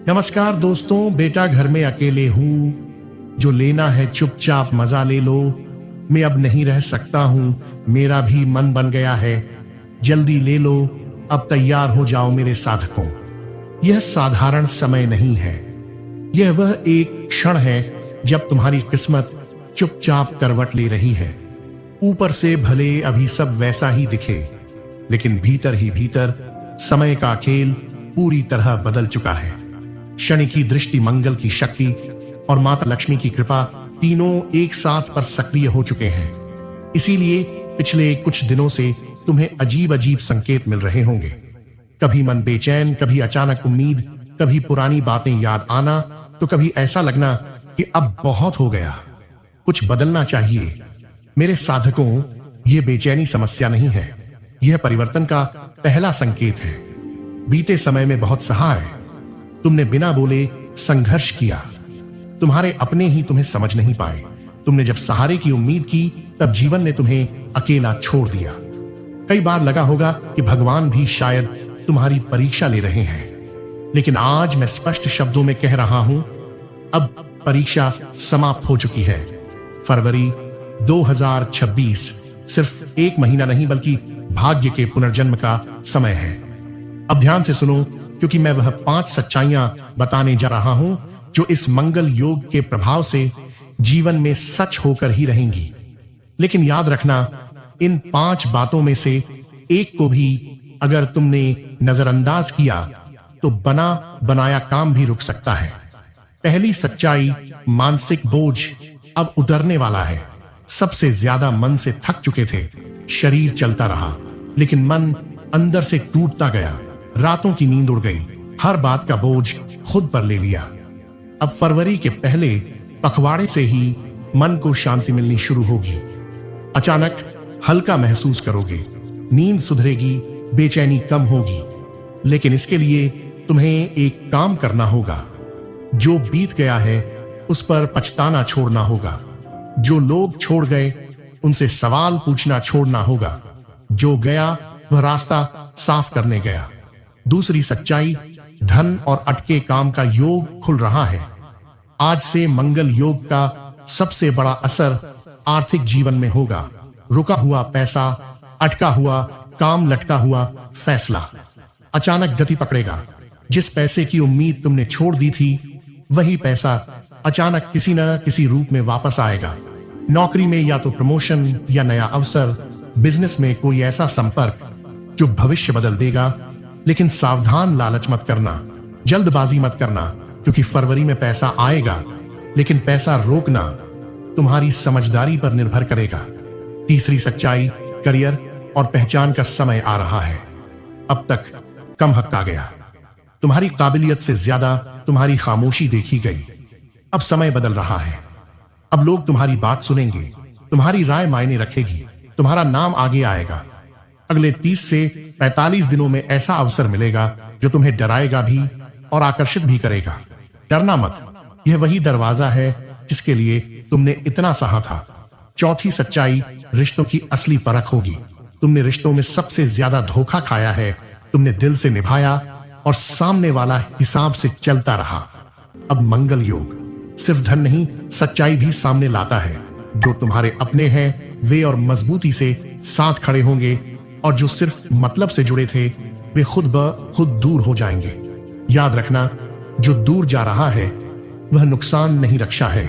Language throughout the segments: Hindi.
नमस्कार दोस्तों, बेटा घर में अकेले हूं, जो लेना है चुपचाप मजा ले लो। मैं अब नहीं रह सकता हूं, मेरा भी मन बन गया है, जल्दी ले लो, अब तैयार हो जाओ मेरे साधकों। यह साधारण समय नहीं है, यह वह एक क्षण है जब तुम्हारी किस्मत चुपचाप करवट ले रही है। ऊपर से भले अभी सब वैसा ही दिखे, लेकिन भीतर ही भीतर समय का खेल पूरी तरह बदल चुका है। शनि की दृष्टि, मंगल की शक्ति और माता लक्ष्मी की कृपा तीनों एक साथ पर सक्रिय हो चुके हैं। इसीलिए पिछले कुछ दिनों से तुम्हें अजीब अजीब संकेत मिल रहे होंगे। कभी मन बेचैन, कभी अचानक उम्मीद, कभी पुरानी बातें याद आना, तो कभी ऐसा लगना कि अब बहुत हो गया, कुछ बदलना चाहिए। मेरे साधकों, यह बेचैनी समस्या नहीं है, यह परिवर्तन का पहला संकेत है। बीते समय में बहुत सहा है, तुमने बिना बोले संघर्ष किया, तुम्हारे अपने ही तुम्हें समझ नहीं पाए। तुमने जब सहारे की उम्मीद की, तब जीवन ने तुम्हें अकेला छोड़ दिया। कई बार लगा होगा कि भगवान भी शायद तुम्हारी परीक्षा ले रहे हैं, लेकिन आज मैं स्पष्ट शब्दों में कह रहा हूं, अब परीक्षा समाप्त हो चुकी है। फरवरी 2026 सिर्फ एक महीना नहीं, बल्कि भाग्य के पुनर्जन्म का समय है। अब ध्यान से सुनो, क्योंकि मैं वह 5 सच्चाइयां बताने जा रहा हूं जो इस मंगल योग के प्रभाव से जीवन में सच होकर ही रहेंगी। लेकिन याद रखना, इन 5 बातों में से एक को भी अगर तुमने नजरअंदाज किया तो बना बनाया काम भी रुक सकता है। पहली सच्चाई, मानसिक बोझ अब उतरने वाला है। सबसे ज्यादा मन से थक चुके थे, शरीर चलता रहा, लेकिन मन अंदर से टूटता गया। रातों की नींद उड़ गई, हर बात का बोझ खुद पर ले लिया। अब फरवरी के पहले पखवाड़े से ही मन को शांति मिलनी शुरू होगी। अचानक हल्का महसूस करोगे, नींद सुधरेगी, बेचैनी कम होगी। लेकिन इसके लिए तुम्हें एक काम करना होगा। जो बीत गया है उस पर पछताना छोड़ना होगा। जो लोग छोड़ गए उनसे सवाल पूछना छोड़ना होगा। जो गया वह रास्ता साफ करने गया। दूसरी सच्चाई, धन और अटके काम का योग खुल रहा है। आज से मंगल योग का सबसे बड़ा असर आर्थिक जीवन में होगा। रुका हुआ पैसा, अटका हुआ काम, लटका हुआ फैसला अचानक गति पकड़ेगा। जिस पैसे की उम्मीद तुमने छोड़ दी थी, वही पैसा अचानक किसी न किसी रूप में वापस आएगा। नौकरी में या तो प्रमोशन या नया अवसर, बिजनेस में कोई ऐसा संपर्क जो भविष्य बदल देगा। लेकिन सावधान, लालच मत करना, जल्दबाजी मत करना, क्योंकि फरवरी में पैसा आएगा, लेकिन पैसा रोकना तुम्हारी समझदारी पर निर्भर करेगा। तीसरी सच्चाई, करियर और पहचान का समय आ रहा है। अब तक कम हक आ गया, तुम्हारी काबिलियत से ज्यादा तुम्हारी खामोशी देखी गई। अब समय बदल रहा है, अब लोग तुम्हारी बात सुनेंगे, तुम्हारी राय मायने रखेगी, तुम्हारा नाम आगे आएगा। अगले 30 से 45 दिनों में ऐसा अवसर मिलेगा जो तुम्हें डराएगा भी और आकर्षित भी करेगा। डरना मत, यह वही दरवाजा है जिसके लिए तुमने इतना सहा था। चौथी सच्चाई, रिश्तों की असली परख होगी। तुमने रिश्तों में सबसे ज्यादा धोखा खाया है। तुमने दिल से निभाया और सामने वाला हिसाब से चलता रहा। अब मंगल योग सिर्फ धन नहीं, सच्चाई भी सामने लाता है। जो तुम्हारे अपने हैं वे और मजबूती से साथ खड़े होंगे, और जो सिर्फ मतलब से जुड़े थे वे खुद ब खुद दूर हो जाएंगे। याद रखना, जो दूर जा रहा है वह नुकसान नहीं, रक्षा है।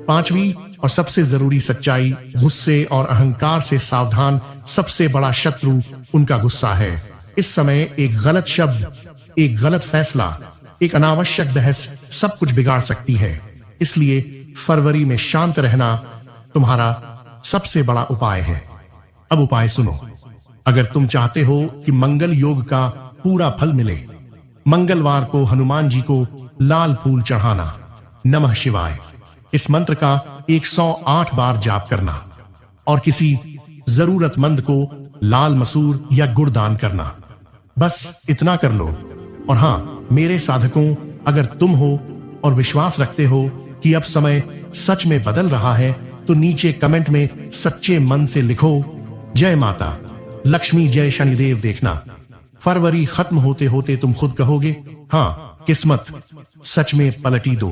पांचवी और सबसे जरूरी सच्चाई, गुस्से और अहंकार से सावधान। सबसे बड़ा शत्रु उनका गुस्सा है। इस समय एक गलत शब्द, एक गलत फैसला, एक अनावश्यक बहस सब कुछ बिगाड़ सकती है। इसलिए फरवरी में शांत रहना तुम्हारा सबसे बड़ा उपाय है। अब उपाय सुनो। अगर तुम चाहते हो कि मंगल योग का पूरा फल मिले, मंगलवार को हनुमान जी को लाल फूल चढ़ाना, नमः शिवाय इस मंत्र का 108 बार जाप करना, और किसी जरूरतमंद को लाल मसूर या गुड़ दान करना। बस इतना कर लो। और हाँ, मेरे साधकों, अगर तुम हो और विश्वास रखते हो कि अब समय सच में बदल रहा है, तो नीचे कमेंट में सच्चे मन से लिखो, जय माता लक्ष्मी, जय शनिदेव। देखना, फरवरी खत्म होते होते तुम खुद कहोगे, हाँ किस्मत सच में पलटी दो।